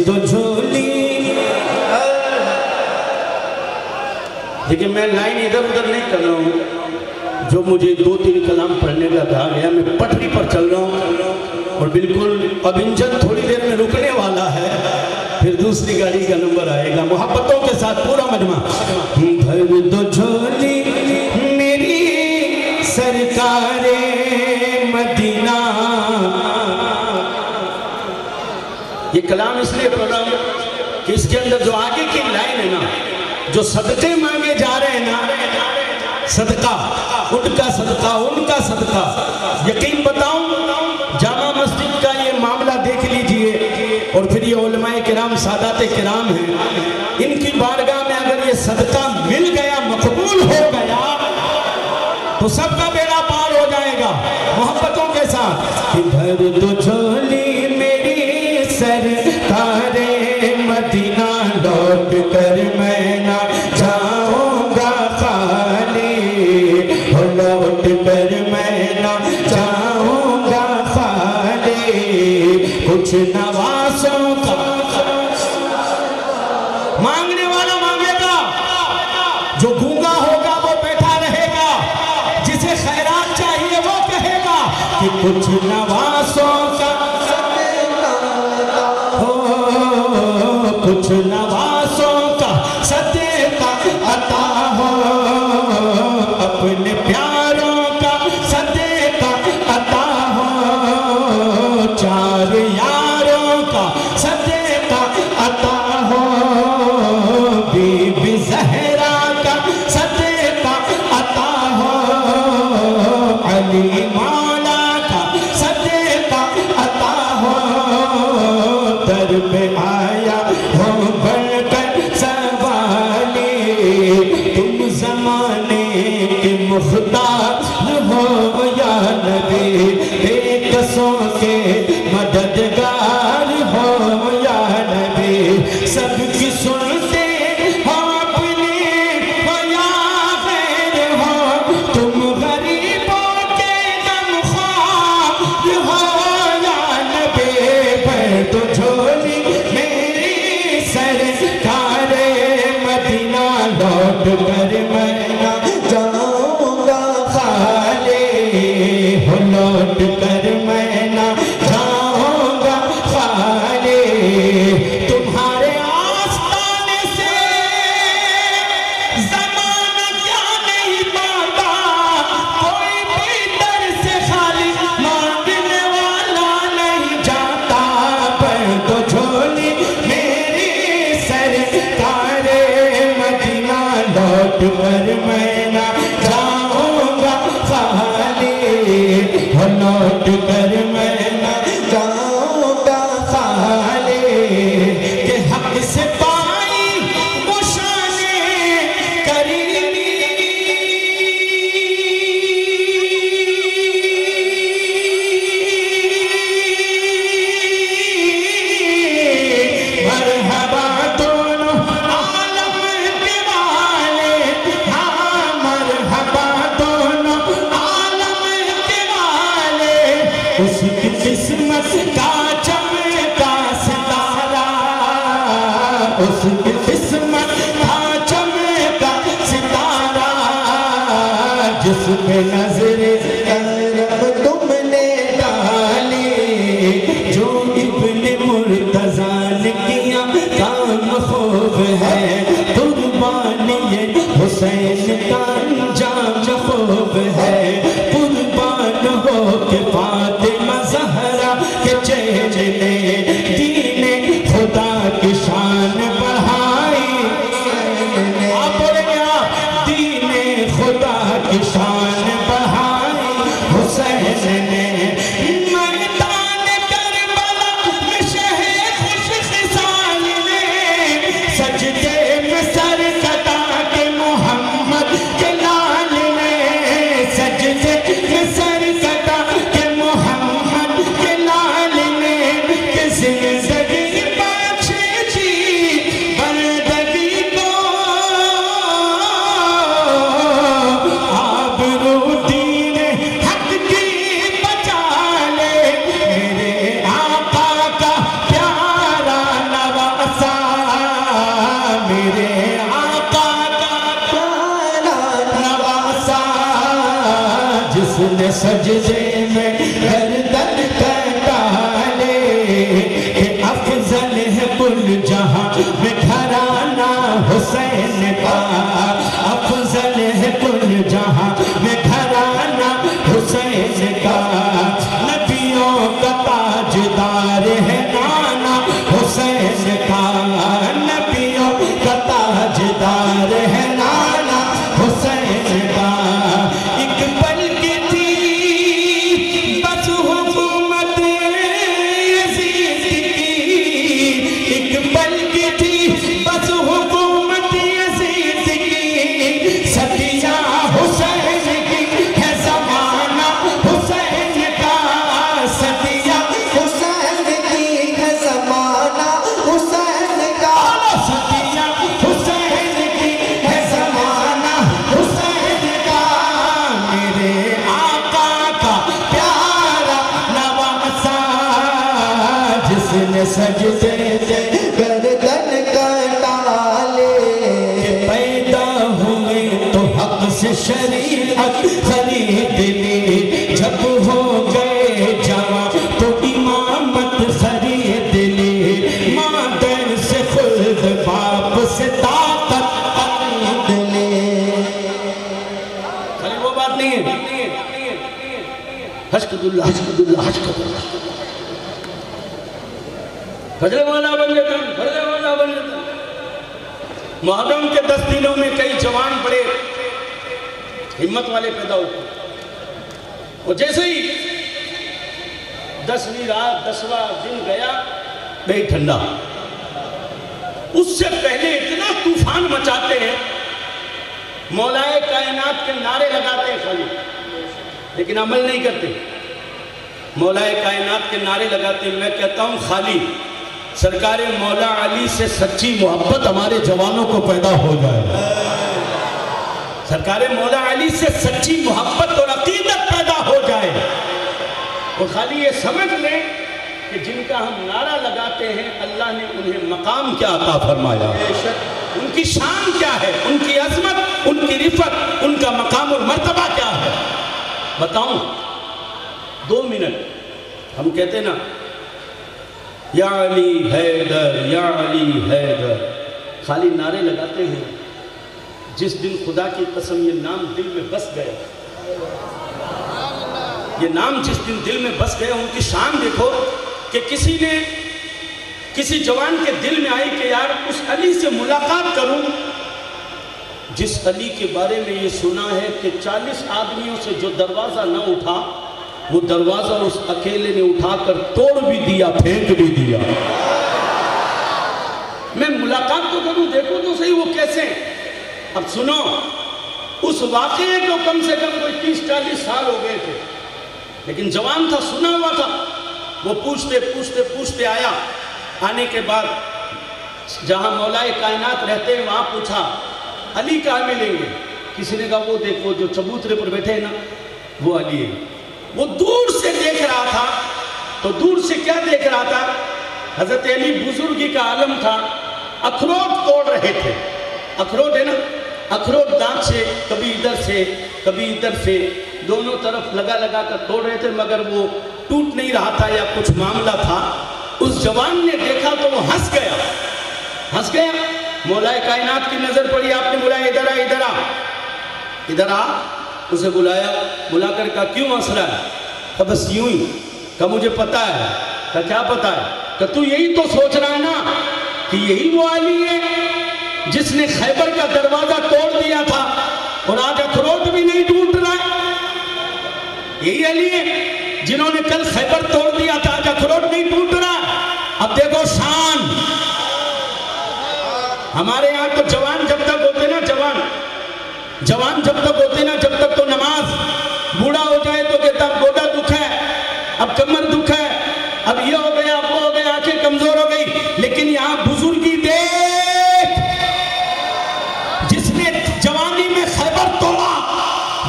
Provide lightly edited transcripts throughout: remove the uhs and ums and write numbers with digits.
تو جھولی لیکن میں لائن ادھر ادھر نہیں کر رہا ہوں، جو مجھے 2-3 کلام پڑھنے کا کہا گیا، میں پٹری پر چل رہا ہوں اور بالکل اب انجن تھوڑی دیر میں رکنے والا ہے، پھر دوسری گاڑی کا نمبر آئے گا۔ محبتوں کے ساتھ پورا مجمع بھر دو جھولی میری سرکار مدینہ۔ یہ کلام اس لیے پڑھ رہا ہوں کہ اس کے اندر جو آگے کی لائن ہے نا، جو صدقے مانگے جا رہے ہیں نا، صدقہ ان کا صدقہ ان کا صدقہ، یقین بتاؤں جامع مسجد کا یہ معاملہ دیکھ لیجئے، اور پھر یہ علماء کرام سادات کرام ہیں، ان کی بارگاہ میں اگر یہ صدقہ مل گیا، مقبول ہو گیا، تو سب کا بیڑا پار ہو جائے گا۔ محبتوں کے ساتھ بھر دو جھولی میری سرکار مدینہ، لوٹ کر میں نہ جاؤں گا خالی، لوٹ کر میں نہ جاؤں گا خالی، کچھ نوازوں کا مانگنے والا مانگے گا، جو گونگا ہوگا وہ بیٹھا رہے گا، جسے خیرات چاہیے وہ کہے گا کہ کچھ نوازوں کا کچھ نوازوں کا صدقہ عطا ہو، اپنے پیاروں کا صدقہ عطا ہو، 4 یاروں کا صدقہ عطا ہو، بی بی زہرا کا صدقہ عطا ہو، علی مولا کا صدقہ عطا ہو، در پہ آیا ہو بڑھ کر سوالی، تم زمانے کے مختار ہو یا نبی، بے کسوں کے مددگار ہو یا نبی، سب کی سنتے ہو اپنی ہو یا غیر ہو، تم غریبوں کے غمخوار ہو یا نبی، بھر دو جھولی میری سرکار مدینہ، لوٹ کر میں نہ جاؤں گا خالی، لوٹ کر میں نہ جاؤں گا خالی، تمہارے آستانے سے زمانہ کیا نہیں پاتا، کوئی بھی در سے خالی مانگنے والا نہیں جاتا، پر دو جھولی میری سرکار مدینہ، لوٹ کر میں نہ جاؤں گا خالی، لوٹ کر میں نہ جاؤں گا خالی، کہ حق سے پائی وہ شان کریمی، مرحبا دونوں عالم کے والے، ہاں مرحبا دونوں عالم کے والے، اس کی قسمت کا چمکا ستارہ، اس کی قسمت کا چمکا ستارہ، جس پہ نظر کرم تم نے ڈالی، جو ابن مرتضیٰ نے کیا کام خوب ہے، قربانی حسین کا انجام خوب ہے، قربان ہو کے فاطمہ زہرا کے چہر نے دین خدا کی شان بڑھائی، آپ بولیں گے آپ، دین خدا کی شان بڑھائی، نے سجدے میں گردن کٹا لے کہ افضل ہے کل جہاں میں گھرانہ حسین کا، افضل ہے کل جہاں میں گھرانہ حسین کا، نبیوں کا تاجدار ہے نانا حسین کا، نبیوں کا تاجدار ہے نانا حسین کا، ایک پل کی تھی بس حکومت یزید کی، ایک پل کی تھی بس حکومت یزید کی، ستیہ حسین کی ہے زمانہ حسین کا، ستیہ حسین کی ہے زمانہ حسین کا، ستیہ حسین کی ہے زمانہ حسین کا، میرے آقا کا پیارا نواسا جس نے سجدے سے گردن کٹا لے، پیدا ہوئے تو حق سے شریعت خرید لی، جب ہو گئے جوان تو امامت خرید لی، مادر سے خلد باپ سے طاقت خرید لی۔ خالی وہ بات نہیں ہے، حشکت اللہ حشکت اللہ حشکت اللہ، فجر والا بن جاتا ہے، فجر والا بن جاتا ہے۔ محرم کے 10 دنوں میں کئی جوان بڑے ہمت والے پیدا ہوتے ہیں، اور جیسے ہی 10ویں رات 10واں دن گیا بے ٹھنڈا، اس سے پہلے اتنا طوفان مچاتے ہیں، مولائے کائنات کے نعرے لگاتے ہیں خالی، لیکن عمل نہیں کرتے، مولائے کائنات کے نعرے لگاتے ہیں۔ میں کہتا ہوں خالی سرکار مولا علی سے سچی محبت ہمارے جوانوں کو پیدا ہو جائے، سرکار مولا علی سے سچی محبت اور عقیدت پیدا ہو جائے، اور خالی یہ سمجھ لیں کہ جن کا ہم نعرہ لگاتے ہیں اللہ نے انہیں مقام کیا عطا فرمایا، ان کی شان کیا ہے، ان کی عظمت، ان کی رفعت، ان کا مقام اور مرتبہ کیا ہے۔ بتاؤں 2 منٹ ہم کہتے ہیں نا یا علی حیدر یا علی حیدر، خالی نعرے لگاتے ہیں، جس دن خدا کی قسم یہ نام دل میں بس گیا، یہ نام جس دن دل میں بس گیا، ان کی شان دیکھو کہ کسی نے کسی جوان کے دل میں آئی کہ یار اس علی سے ملاقات کروں، جس علی کے بارے میں یہ سنا ہے کہ 40 آدمیوں سے جو دروازہ نہ اٹھا وہ دروازہ اس اکیلے نے اٹھا کر توڑ بھی دیا، پھینک بھی دیا۔ میں ملاقات تو کروں، دیکھو تو صحیح وہ کیسے۔ اب سنو، اس واقعے کو کم سے کم کوئی 30-40 سال ہو گئے تھے، لیکن جوان تھا، سنا ہوا تھا، وہ پوچھتے آیا، آنے کے بعد جہاں مولائے کائنات رہتے ہیں وہاں پوچھا علی کہاں ملیں گے؟ کسی نے کہا وہ دیکھو جو چبوترے پر بیٹھے ہیں نا وہ علی ہے۔ وہ دور سے دیکھ رہا تھا، تو دور سے کیا دیکھ رہا تھا؟ حضرت علی بزرگی کا عالم تھا، اخروٹ توڑ رہے تھے، اخروٹ ہے نا، اخروٹ دانت سے کبھی ادھر سے دونوں طرف لگا کر توڑ رہے تھے، مگر وہ ٹوٹ نہیں رہا تھا یا کچھ معاملہ تھا۔ اس جوان نے دیکھا تو وہ ہنس گیا، مولائے کائنات کی نظر پڑی، آپ نے بلایا ادھر آ، اسے بلا کر کہا کیوں ہنس رہا ہے؟ کہا بس یوں ہی، کہا مجھے پتا ہے۔ کہا کیا پتا ہے؟ کہا تو یہی تو سوچ رہا ہے نا کہ یہی وہ علی ہے جس نے خیبر کا دروازہ توڑ دیا تھا اور آج اخروٹ بھی نہیں ٹوٹ رہا، یہی علی ہے جنہوں نے کل خیبر توڑ دیا تھا، آج اخروٹ نہیں ٹوٹ رہا۔ اب دیکھو شان، ہمارے یہاں تو جوان جب تک ہوتے نا، جوان جب تک ہوتے نا، جب تک تو نماز، بوڑھا ہو جائے تو کہتا اب گوڈا دکھ ہے، اب کمر دکھ ہے، اب یہ ہو گیا، اب وہ ہو گیا، آنکھیں کمزور ہو گئی، لیکن یہاں بزرگی دیکھ، جس نے جوانی میں خیبر توڑا،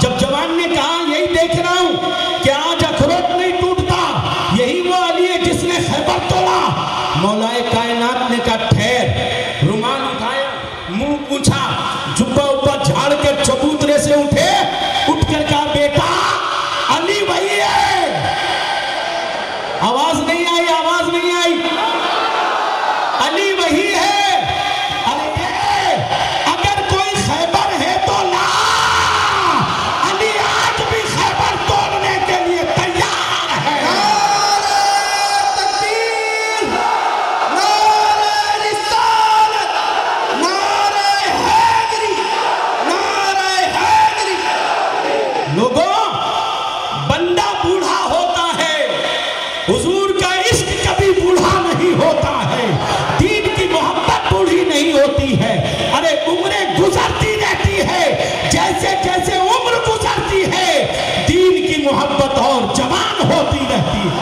جب جوان نے کہا یہی دیکھ رہا ہوں کہ آج اخروٹ نہیں ٹوٹتا، یہی وہ علی ہے جس نے خیبر توڑا۔ مولائے کائنات نے کہا ٹھہر، رومال اٹھایا، منہ پوچھا، جبہ اوپر جھاڑ کے چبوترے سے اٹھے علی وہی ہے. ارے اگر کوئی خیبر ہے تو لا. علی آج بھی خیبر توڑنے کے لیے تیار ہے. نعرہ تکبیر، نعرہ رسالت، نعرہ حیدری، نعرہ حیدری. لوگوں، بندہ بوڑھا ہوتا ہے، حضور کا عشق کبھی بوڑھا نہیں ہوتا ہے، دین کی محبت بوڑھی نہیں ہوتی ہے. ارے عمریں گزرتی رہتی ہے، جیسے جیسے عمر گزرتی ہے دین کی محبت اور جوان ہوتی رہتی ہے.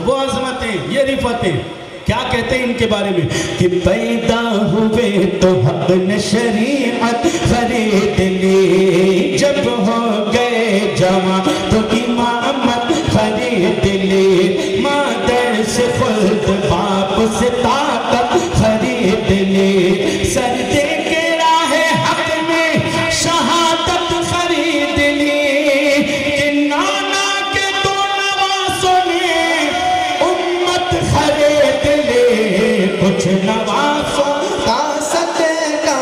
وہ عظمتیں، یہ رفتیں کیا کہتے ہیں ان کے بارے میں کہ پیدا ہوئے تو حق نے شریعت خرید لی، جب ہو گئے جوان تو امامت خرید لی، مادر سے خلد باپ سے طاقت خرید لی، سر دے کے راہ حق میں شہادت خرید لی، کہ نانا کے دو نواسوں نے امت خرید لی، کچھ نواسوں کا صدقہ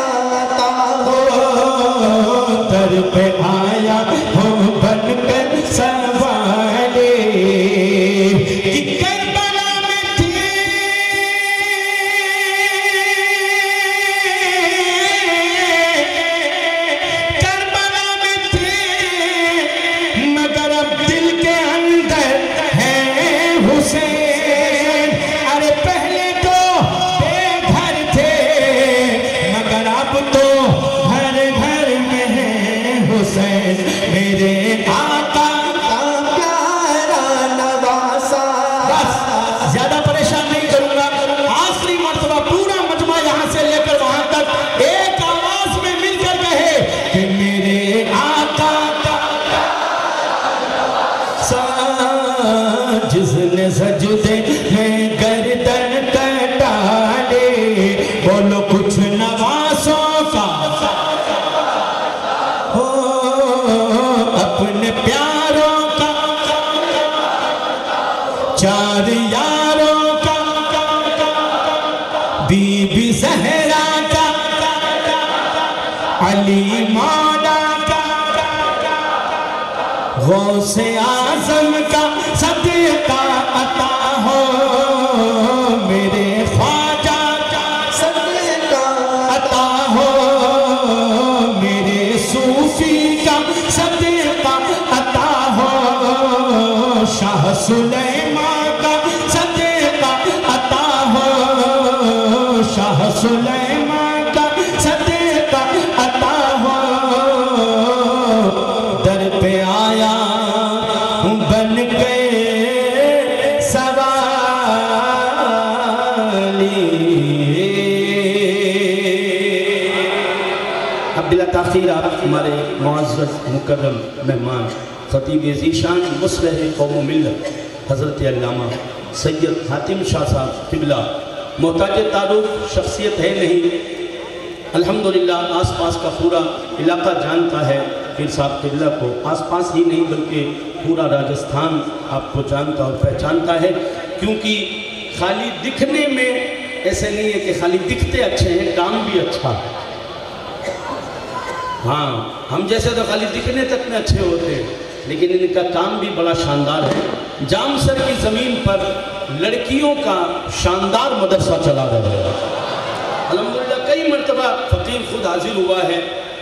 ہو، در پہ آیا ہو بن کر سوالے، کہ کربلا میں تھی کربلا میں تھی مگر اب دل کے اندر ہے حسین. ارے پہلے تو بے گھر تھے مگر اب تو ہر گھر میں ہے حسین. میرے آقا کا پیارا نواسا. بس زیادہ پریشان نہیں کروں گا. آخری مرتبہ پورا مجمع یہاں سے لے کر وہاں تک ایک آواز میں مل کر کہے کہ میرے آقا کا جس نے سجدے میں گردن کٹا لے، بولو کچھ نواسوں کا ہو اپنے پیاروں کا، چار یاروں کا، بی بی زہرا کا، علی مولا کا، غوث اعظم کا صدقہ عطا ہو، میرے خواجہ کا صدقہ عطا ہو، میرے صوفی کا صدقہ عطا ہو، شاہ سلیمان کا صدقہ عطا ہو، شاہ سلیمان کا صدقہ عطا ہو. در پہ آیا ہوں بن گئے سوالی. اب بلا تاخیر آپ ہمارے معزز مکرم مہمان خطیب ذیشان مصلح قوم و ملت حضرت علامہ سید حاتم شاہ صاحب قبلہ محتاج تعارف شخصیت ہے نہیں، الحمدللہ آس پاس کا پورا علاقہ جانتا ہے پیر صاحب قبلہ کو، آس پاس ہی نہیں بلکہ پورا راجستھان آپ کو جانتا اور پہچانتا ہے. کیونکہ خالی دکھنے میں ایسے نہیں ہے کہ خالی دکھتے اچھے ہیں، کام بھی اچھا ہے. ہاں ہم جیسے تو خالی دکھنے تک میں اچھے ہوتے ہیں، لیکن ان کا کام بھی بڑا شاندار ہے. جام سر کی زمین پر لڑکیوں کا شاندار مدرسہ چلا رہے ہیں. الحمدللہ کئی مرتبہ فقیر خود حاضر ہوا ہے،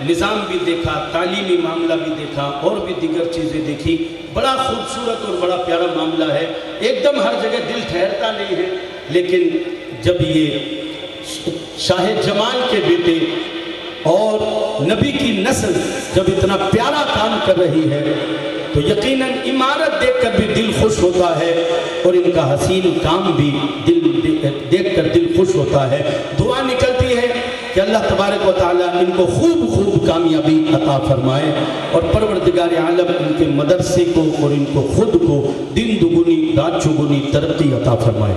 نظام بھی دیکھا، تعلیمی معاملہ بھی دیکھا اور بھی دیگر چیزیں دیکھی. بڑا خوبصورت اور بڑا پیارا معاملہ ہے. ایک دم ہر جگہ دل ٹھہرتا نہیں ہے، لیکن جب یہ شاہ جمال کے بیٹے اور نبی کی نسل جب اتنا پیارا کام کر رہی ہے تو یقیناً عمارت دیکھ کر بھی دل خوش ہوتا ہے اور ان کا حسین کام بھی دیکھ کر دل خوش ہوتا ہے. دعا نکلتی ہے کہ اللہ تبارک و تعالیٰ ان کو خوب خوب کامیابی عطا فرمائے اور پروردگار عالم ان کے مدرسے کو اور ان کو خود کو دن دگنی رات چگنی ترقی عطا فرمائے.